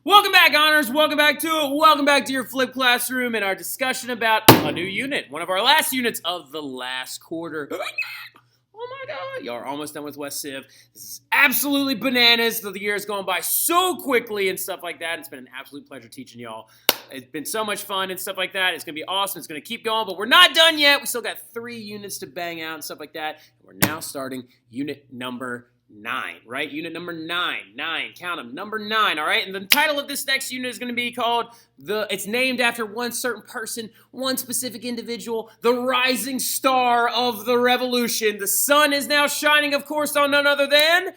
Welcome back, Honors. Welcome back to it. Welcome back to your Flip Classroom and our discussion about a new unit. One of our last units of the last quarter. Oh my God, y'all are almost done with West Civ. This is absolutely bananas. The year is going by so quickly and stuff like that. It's been an absolute pleasure teaching y'all. It's been so much fun and stuff like that. It's going to be awesome. It's going to keep going, but we're not done yet. We still got 3 units to bang out and stuff like that. We're now starting unit number 9, right? Unit number 9. 9. Count them. Number 9, all right? And the title of this next unit is going to be called it's named after one certain person, one specific individual, the rising star of the revolution. The sun is now shining, of course, on none other than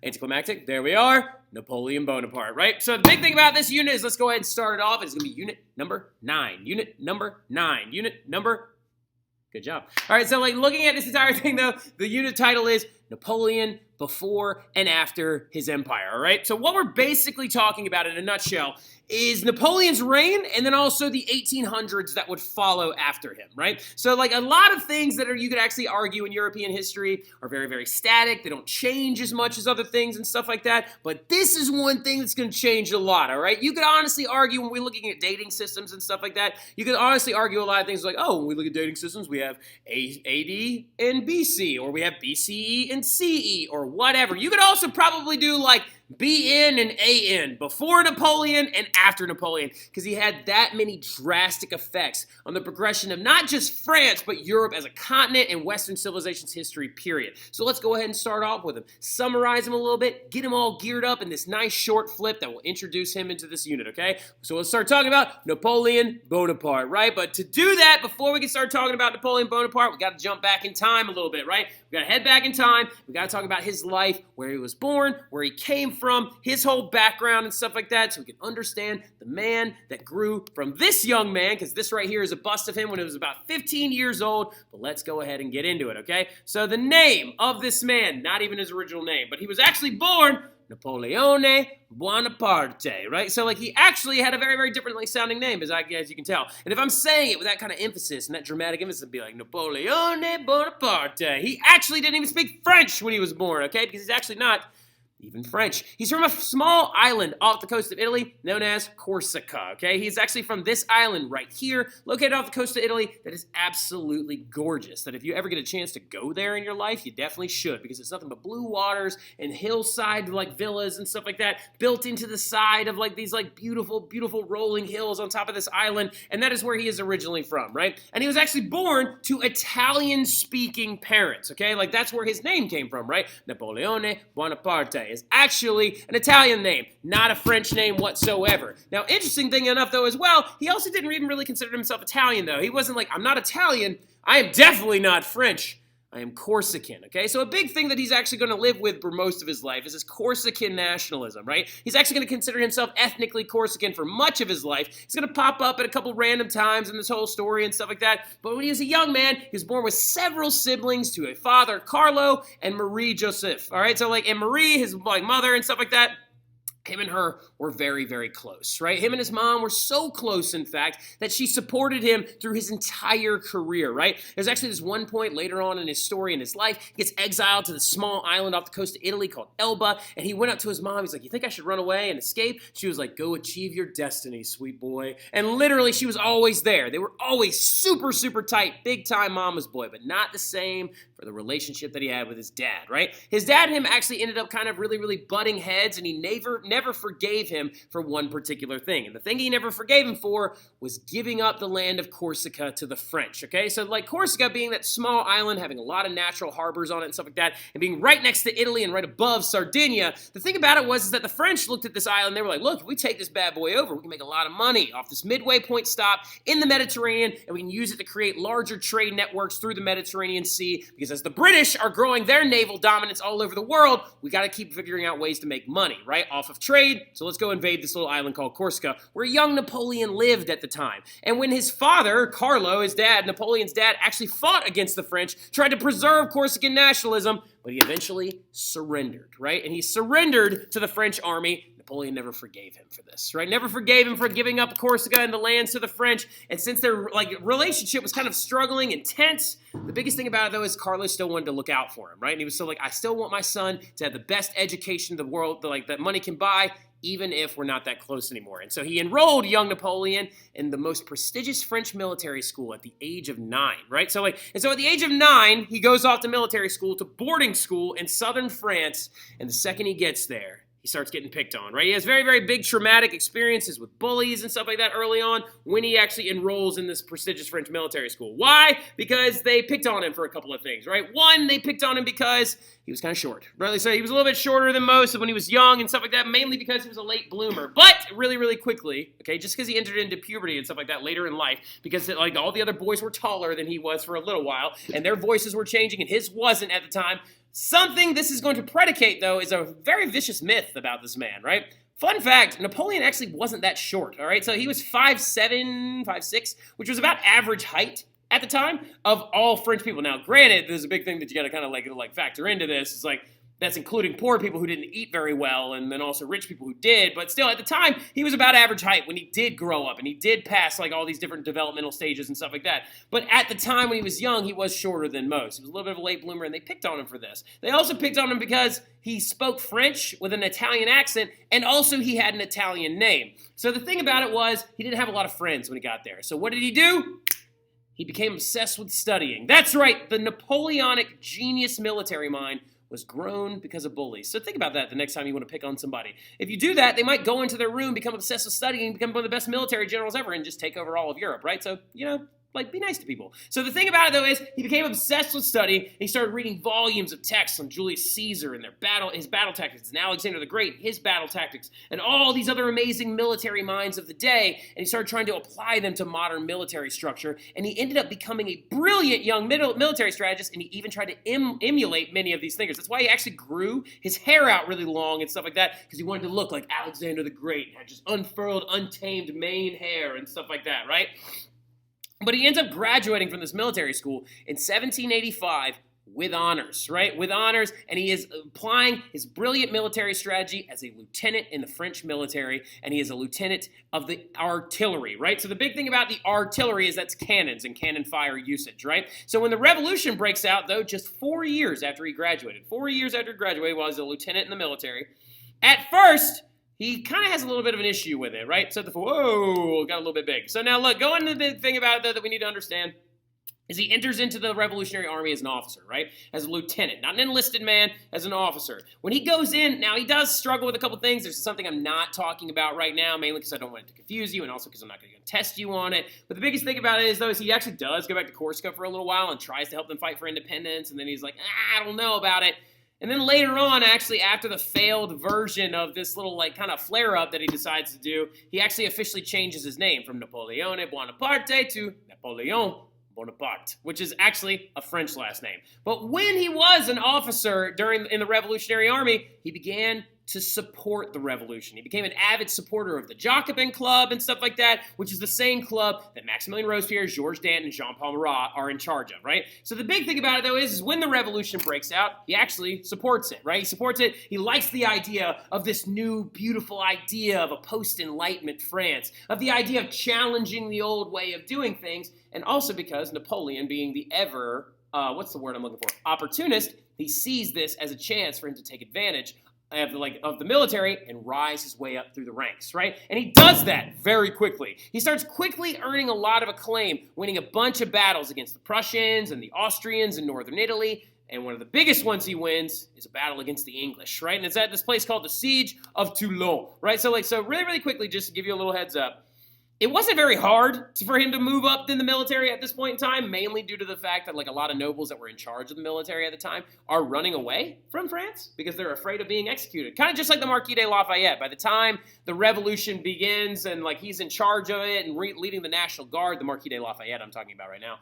anticlimactic. There we are. Napoleon Bonaparte, right? So the big thing about this unit is let's go ahead and start it off. It's going to be unit number 9. Unit number 9. Unit number... Good job. All right, so like looking at this entire thing, though, the unit title is Napoleon Before and After His Empire, all right? So what we're basically talking about in a nutshell is Napoleon's reign and then also the 1800s that would follow after him, right? So like a lot of things that you could actually argue in European history are very, very static. They don't change as much as other things and stuff like that. But this is one thing that's going to change a lot, all right? You could honestly argue when we're looking at dating systems and stuff like that, you could honestly argue a lot of things like, oh, when we look at dating systems, we have AD and BC, or we have BCE and CE, or whatever. You could also probably do like BN and AN, before Napoleon and after Napoleon, because he had that many drastic effects on the progression of not just France, but Europe as a continent and Western civilization's history, period. So let's go ahead and start off with him, summarize him a little bit, get him all geared up in this nice short flip that will introduce him into this unit, okay? So let's start talking about Napoleon Bonaparte, right? But to do that, before we can start talking about Napoleon Bonaparte, we got to jump back in time a little bit, right? We got to head back in time. We got to talk about his life, where he was born, where he came from, his whole background and stuff like that, so we can understand the man that grew from this young man, because this right here is a bust of him when he was about 15 years old. But let's go ahead and get into it, okay? So the name of this man, not even his original name, but he was actually born Napoleon Bonaparte, right? So like he actually had a very, very differently sounding name, as you can tell. And if I'm saying it with that kind of emphasis and that dramatic emphasis, it'd be like Napoleon Bonaparte. He actually didn't even speak French when he was born, okay? Because he's actually not even French. He's from a small island off the coast of Italy known as Corsica, okay? He's actually from this island right here, located off the coast of Italy, that is absolutely gorgeous, that if you ever get a chance to go there in your life, you definitely should, because it's nothing but blue waters and hillside like villas and stuff like that built into the side of like these like beautiful, beautiful rolling hills on top of this island, and that is where he is originally from, right? And he was actually born to Italian-speaking parents, okay? Like that's where his name came from, right? Napoleone Bonaparte is actually an Italian name, not a French name whatsoever. Now, interesting thing enough, though, as well, he also didn't even really consider himself Italian, though. He wasn't like, I'm not Italian, I am definitely not French. I am Corsican, okay? So a big thing that he's actually going to live with for most of his life is his Corsican nationalism, right? He's actually going to consider himself ethnically Corsican for much of his life. He's going to pop up at a couple random times in this whole story and stuff like that. But when he was a young man, he was born with several siblings to a father, Carlo, and Marie Joseph, all right? So like, and Marie, his like mother and stuff like that, him and her were very, very close, right? Him and his mom were so close, in fact, that she supported him through his entire career, right? There's actually this one point later on in his story, in his life, he gets exiled to this small island off the coast of Italy called Elba, and he went up to his mom. He's like, you think I should run away and escape? She was like, go achieve your destiny, sweet boy. And literally, she was always there. They were always super, super tight, big-time mama's boy, but not the same for the relationship that he had with his dad, right? His dad and him actually ended up kind of really, really butting heads, and he never forgave him for one particular thing. And the thing he never forgave him for was giving up the land of Corsica to the French, okay? So like Corsica being that small island, having a lot of natural harbors on it and stuff like that, and being right next to Italy and right above Sardinia, the thing about it was that the French looked at this island, they were like, look, if we take this bad boy over, we can make a lot of money off this midway point stop in the Mediterranean, and we can use it to create larger trade networks through the Mediterranean Sea, because as the British are growing their naval dominance all over the world, we got to keep figuring out ways to make money, right? Off of trade. So let's go invade this little island called Corsica, where young Napoleon lived at the time. And when his father, Carlo, his dad, Napoleon's dad, actually fought against the French, tried to preserve Corsican nationalism, but he eventually surrendered, right? And he surrendered to the French army. Napoleon never forgave him for this, right? Never forgave him for giving up Corsica and the lands to the French. And since their relationship was kind of struggling and tense, the biggest thing about it, though, is Carlos still wanted to look out for him, right? And he was still like, I still want my son to have the best education the world, that money can buy, even if we're not that close anymore. And so he enrolled young Napoleon in the most prestigious French military school at the age of 9, right? So at the age of 9, he goes off to military school, to boarding school in southern France, and the second he gets there, he starts getting picked on, right? He has very, very big traumatic experiences with bullies and stuff like that early on when he actually enrolls in this prestigious French military school. Why? Because they picked on him for a couple of things, right? One, they picked on him because he was kind of short, right? So he was a little bit shorter than most when he was young and stuff like that, mainly because he was a late bloomer. But really, really quickly, okay, just because he entered into puberty and stuff like that later in life, because all the other boys were taller than he was for a little while, and their voices were changing and his wasn't at the time. Something this is going to predicate, though, is a very vicious myth about this man, right? Fun fact, Napoleon actually wasn't that short, all right? So he was 5'7", 5'6", which was about average height at the time of all French people. Now, granted, there's a big thing that you got to kind of factor into this. It's like, that's including poor people who didn't eat very well and then also rich people who did. But still, at the time, he was about average height when he did grow up and he did pass all these different developmental stages and stuff like that. But at the time when he was young, he was shorter than most. He was a little bit of a late bloomer, and they picked on him for this. They also picked on him because he spoke French with an Italian accent, and also he had an Italian name. So the thing about it was, he didn't have a lot of friends when he got there. So what did he do? He became obsessed with studying. That's right, the Napoleonic genius military mind was grown because of bullies. So think about that the next time you want to pick on somebody. If you do that, they might go into their room, become obsessed with studying, become one of the best military generals ever, and just take over all of Europe, right? So, be nice to people. So the thing about it, though, is he became obsessed with studying. He started reading volumes of texts on Julius Caesar and his battle tactics, and Alexander the Great, his battle tactics, and all these other amazing military minds of the day, and he started trying to apply them to modern military structure, and he ended up becoming a brilliant young military strategist, and he even tried to emulate many of these thinkers. That's why he actually grew his hair out really long and stuff like that, because he wanted to look like Alexander the Great, had just unfurled, untamed mane hair and stuff like that, right? But he ends up graduating from this military school in 1785 with honors, right? With honors, and he is applying his brilliant military strategy as a lieutenant in the French military, and he is a lieutenant of the artillery, right? So the big thing about the artillery is that's cannons and cannon fire usage, right? So when the revolution breaks out, though, just 4 years after he graduated, while he's a lieutenant in the military, at first, he kind of has a little bit of an issue with it, right? So whoa, got a little bit big. So now look, going to the big thing about it, though, that we need to understand is he enters into the Revolutionary Army as an officer, right? As a lieutenant, not an enlisted man, as an officer. When he goes in, now he does struggle with a couple things. There's something I'm not talking about right now, mainly because I don't want it to confuse you and also because I'm not going to test you on it. But the biggest thing about it is, though, is he actually does go back to Corsica for a little while and tries to help them fight for independence, and then he's like, I don't know about it. And then later on, actually, after the failed version of this little, kind of flare-up that he decides to do, he actually officially changes his name from Napoleone Bonaparte to Napoleon Bonaparte, which is actually a French last name. But when he was an officer in the Revolutionary Army, he began to support the revolution. He became an avid supporter of the Jacobin Club and stuff like that, which is the same club that Maximilien Robespierre, Georges Danton, and Jean-Paul Marat are in charge of, right? So the big thing about it, though, is when the revolution breaks out, he actually supports it, right? He supports it. He likes the idea of this new, beautiful idea of a post-Enlightenment France, of the idea of challenging the old way of doing things, and also because Napoleon, being the opportunist, he sees this as a chance for him to take advantage of the military and rise his way up through the ranks, right? And he does that very quickly. He starts quickly earning a lot of acclaim, winning a bunch of battles against the Prussians and the Austrians in northern Italy. And one of the biggest ones he wins is a battle against the English, right? And it's at this place called the Siege of Toulon, right? So really, really quickly, just to give you a little heads up, it wasn't very hard for him to move up in the military at this point in time, mainly due to the fact that a lot of nobles that were in charge of the military at the time are running away from France because they're afraid of being executed. Kind of just like the Marquis de Lafayette. By the time the revolution begins and he's in charge of it and leading the National Guard, the Marquis de Lafayette I'm talking about right now,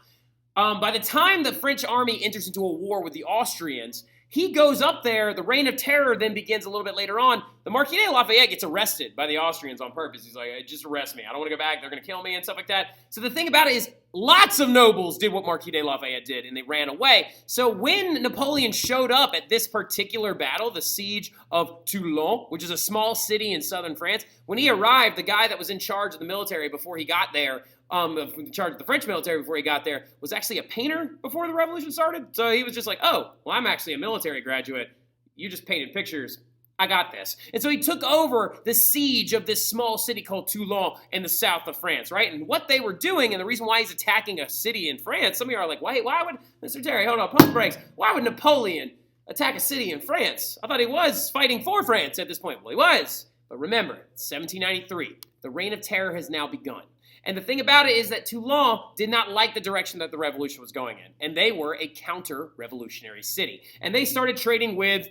by the time the French army enters into a war with the Austrians, he goes up there, the Reign of Terror then begins a little bit later on. the Marquis de Lafayette gets arrested by the Austrians on purpose. He's like, just arrest me. I don't want to go back. They're going to kill me and stuff like that. So the thing about it is lots of nobles did what Marquis de Lafayette did, and they ran away. So when Napoleon showed up at this particular battle, the siege of Toulon, which is a small city in southern France, when he arrived, the guy that was in charge of the military before he got there, in charge of the French military before he got there, was actually a painter before the revolution started. So he was just like, oh, well, I'm actually a military graduate. You just painted pictures. I got this. And so he took over the siege of this small city called Toulon in the south of France, right? And what they were doing, and the reason why he's attacking a city in France, some of you are like, why would, Mr. Terry, hold on, pump the brakes. Why would Napoleon attack a city in France? I thought he was fighting for France at this point. Well, he was. But remember, 1793. The Reign of Terror has now begun. And the thing about it is that Toulon did not like the direction that the revolution was going in. And they were a counter-revolutionary city. And they started trading with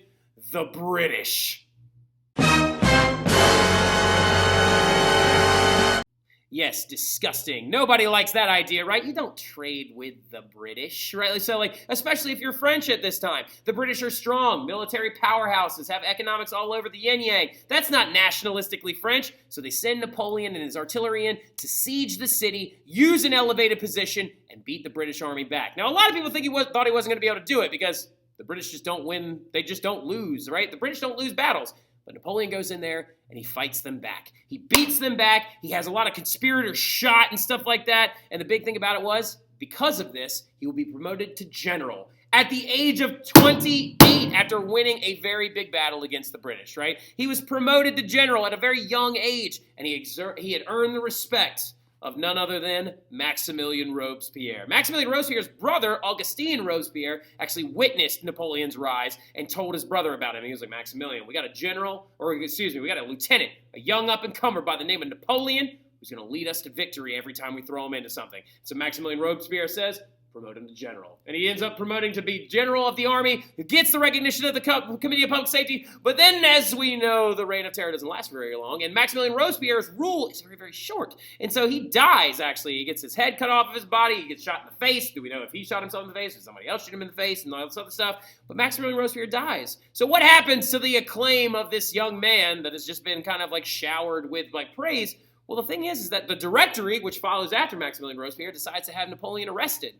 the British. Yes, disgusting. Nobody likes that idea, right? You don't trade with the British, right? So, especially if you're French at this time. The British are strong, military powerhouses, have economics all over the yin-yang. That's not nationalistically French. So they send Napoleon and his artillery in to siege the city, use an elevated position, and beat the British army back. Now, a lot of people think thought he wasn't going to be able to do it because the British just don't win. They just don't lose, right? The British don't lose battles. But Napoleon goes in there and he fights them back. He beats them back. He has a lot of conspirators shot and stuff like that. And the big thing about it was, because of this, he will be promoted to general at the age of 28 after winning a very big battle against the British, right? He was promoted to general at a very young age, and he had earned the respect of none other than Maximilien Robespierre. Maximilien Robespierre's brother, Augustin Robespierre, actually witnessed Napoleon's rise and told his brother about him. He was like, Maximilien, we got a lieutenant, a young up-and-comer by the name of Napoleon, who's going to lead us to victory every time we throw him into something. So Maximilien Robespierre says, promote him to general. And he ends up promoting to be general of the army, who gets the recognition of the Committee of Public Safety. But then, as we know, the Reign of Terror doesn't last very long, and Maximilien Robespierre's rule is very, very short. And so he dies, actually. He gets his head cut off of his body. He gets shot in the face. Do we know if he shot himself in the face or somebody else shoot him in the face and all this other stuff? But Maximilien Robespierre dies. So what happens to the acclaim of this young man that has just been kind of showered with praise? Well, the thing is that the Directory, which follows after Maximilien Robespierre, decides to have Napoleon arrested.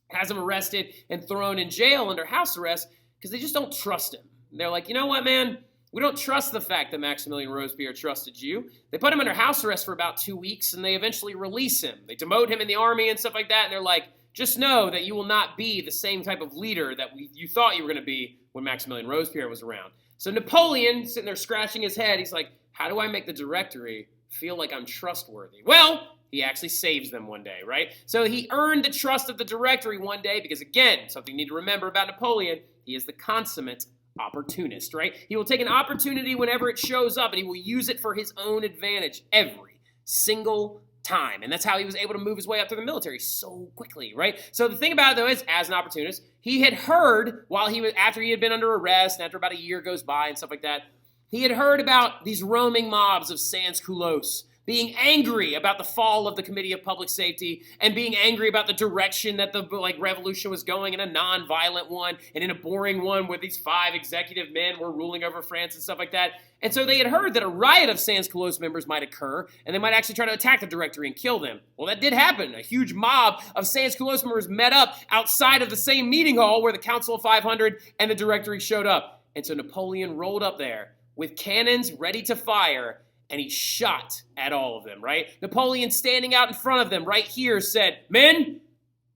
Has him arrested and thrown in jail under house arrest because they just don't trust him. They're like, you know what, man? We don't trust the fact that Maximilien Robespierre trusted you. They put him under house arrest for about 2 weeks, and they eventually release him. They demote him in the army and stuff like that, and they're like, just know that you will not be the same type of leader that you thought you were going to be when Maximilien Robespierre was around. So Napoleon, sitting there scratching his head, he's like, how do I make the Directory feel like I'm trustworthy? Well, he actually saves them one day, right? So he earned the trust of the Directory one day because, again, something you need to remember about Napoleon, he is the consummate opportunist, right? He will take an opportunity whenever it shows up, and he will use it for his own advantage every single time. And that's how he was able to move his way up through the military so quickly, right? So the thing about it, though, is as an opportunist, he had heard after he had been under arrest, and after about a year goes by and stuff like that, he had heard about these roaming mobs of sans-culottes being angry about the fall of the Committee of Public Safety and being angry about the direction that the revolution was going in, a non-violent one and in a boring one where these 5 executive men were ruling over France and stuff like that. And so they had heard that a riot of sans-culottes members might occur and they might actually try to attack the Directory and kill them. Well, that did happen. A huge mob of sans-culottes members met up outside of the same meeting hall where the Council of 500 and the Directory showed up. And so Napoleon rolled up there with cannons ready to fire, and he shot at all of them, right? Napoleon, standing out in front of them right here, said, men,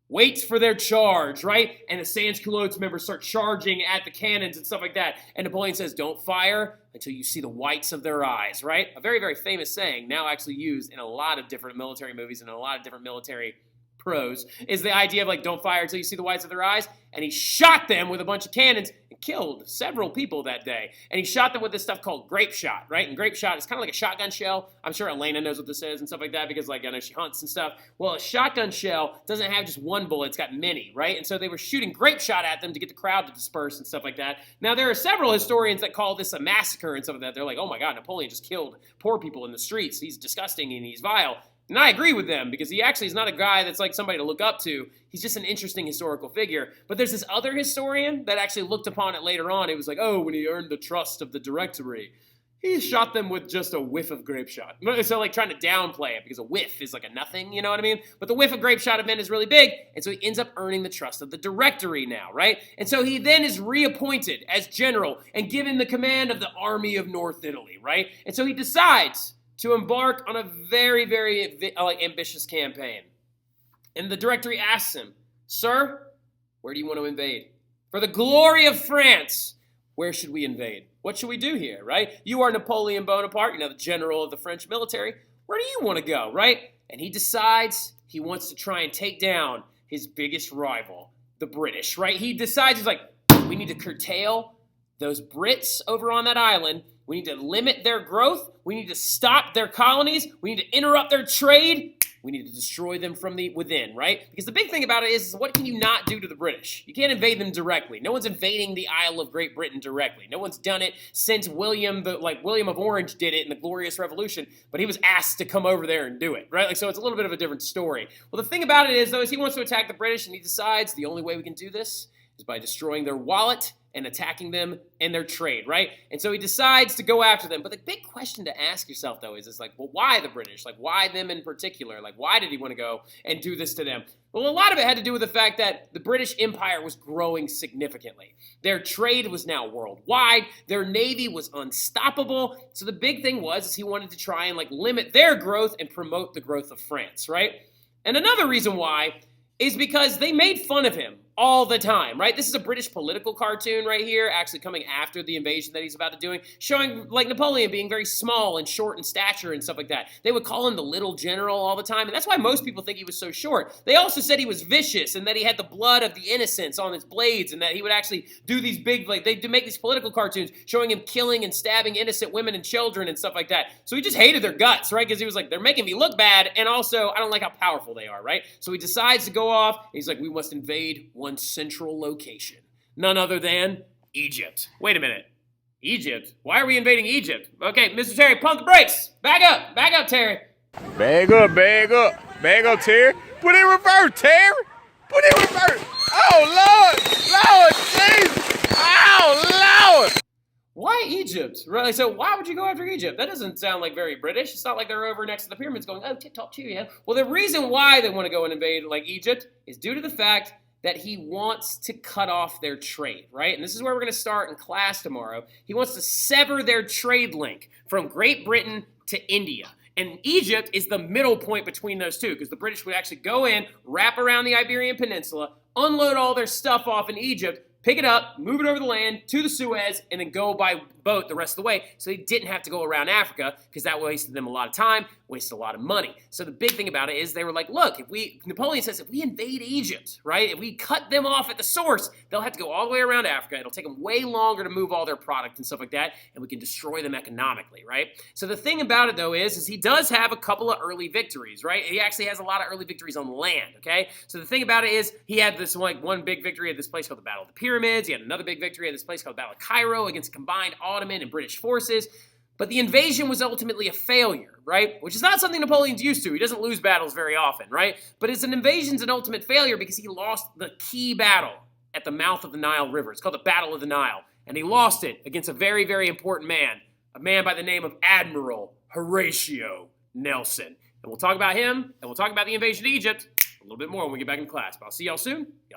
wait for their charge, right? And the sans-culottes members start charging at the cannons and stuff like that. And Napoleon says, don't fire until you see the whites of their eyes, right? A very, very famous saying, now actually used in a lot of different military movies and a lot of different military pros, is the idea of don't fire until you see the whites of their eyes. And he shot them with a bunch of cannons and killed several people that day. And he shot them with this stuff called grape shot, right? And grape shot is kind of like a shotgun shell. I'm sure Elena knows what this is and stuff like that because I know she hunts and stuff. Well, a shotgun shell doesn't have just one bullet, it's got many, right? And so they were shooting grape shot at them to get the crowd to disperse and stuff like that. Now, there are several historians that call this a massacre and stuff like that. They're like, oh my God, Napoleon just killed poor people in the streets. He's disgusting and he's vile. And I agree with them because he actually is not a guy that's somebody to look up to. He's just an interesting historical figure. But there's this other historian that actually looked upon it later on. It was like, oh, when he earned the trust of the Directory. He shot them with just a whiff of grape shot. So like trying to downplay it because a whiff is like a nothing, you know what I mean? But the whiff of grape shot event is really big, and so he ends up earning the trust of the Directory now, right? And so he then is reappointed as general and given the command of the army of North Italy, right? And so he decides to embark on a very, very ambitious campaign. And the Directory asks him, "Sir, where do you want to invade? For the glory of France, where should we invade? What should we do here, right? You are Napoleon Bonaparte, the general of the French military. Where do you want to go, right?" And he decides he wants to try and take down his biggest rival, the British, right? He decides, he's like, we need to curtail those Brits over on that island. We need to limit their growth. We need to stop their colonies. We need to interrupt their trade. We need to destroy them from the within, right? Because the big thing about it is what can you not do to the British? You can't invade them directly. No one's invading the Isle of Great Britain directly. No one's done it since William of Orange did it in the Glorious Revolution, but he was asked to come over there and do it, right? Like, so it's a little bit of a different story. Well, the thing about it is, though, is he wants to attack the British, and he decides the only way we can do this is by destroying their wallet and attacking them and their trade, right? And so he decides to go after them. But the big question to ask yourself, though, is like, well, why the British? Like, why them in particular? Like, why did he want to go and do this to them? Well, a lot of it had to do with the fact that the British Empire was growing significantly. Their trade was now worldwide. Their navy was unstoppable. So the big thing was he wanted to try and limit their growth and promote the growth of France, right? And another reason why is because they made fun of him all the time, right? This is a British political cartoon right here, actually coming after the invasion that he's about to do, showing Napoleon being very small and short in stature and stuff like that. They would call him the little general all the time, and that's why most people think he was so short. They also said he was vicious and that he had the blood of the innocents on his blades and that he would actually do these big, they do make these political cartoons showing him killing and stabbing innocent women and children and stuff like that. So he just hated their guts, right? Because he was like, they're making me look bad, and also I don't like how powerful they are, right? So he decides to go off, and he's like, we must invade one central location. None other than Egypt. Wait a minute. Egypt? Why are we invading Egypt? Okay, Mr. Terry, pump the brakes. Back up, Terry. Bag up, Terry. Put it in reverse, Terry. Put it in reverse. Oh, Lord, Jesus. Oh, Lord. Why Egypt? Really? So why would you go after Egypt? That doesn't sound like very British. It's not like they're over next to the pyramids going, oh, tip-top cheerio. Well, the reason why they want to go and invade Egypt is due to the fact that he wants to cut off their trade, right? And this is where we're going to start in class tomorrow. He wants to sever their trade link from Great Britain to India. And Egypt is the middle point between those two because the British would actually go in, wrap around the Iberian Peninsula, unload all their stuff off in Egypt, pick it up, move it over the land to the Suez, and then go by boat the rest of the way. So they didn't have to go around Africa because that wasted them a lot of time, wasted a lot of money. So the big thing about it is they were like, look, Napoleon says if we invade Egypt, right, if we cut them off at the source, they'll have to go all the way around Africa. It'll take them way longer to move all their product and stuff like that, and we can destroy them economically, right? So the thing about it, though, is he does have a couple of early victories, right? He actually has a lot of early victories on land, okay? So the thing about it is he had this one big victory at this place called the Battle of the Pyramids. He had another big victory at this place called the Battle of Cairo against combined Ottoman and British forces. But the invasion was ultimately a failure, right? Which is not something Napoleon's used to. He doesn't lose battles very often, right? But an invasion's an ultimate failure because he lost the key battle at the mouth of the Nile River. It's called the Battle of the Nile. And he lost it against a very, very important man, a man by the name of Admiral Horatio Nelson. And we'll talk about him, and we'll talk about the invasion of Egypt a little bit more when we get back in class. But I'll see y'all soon. Y'all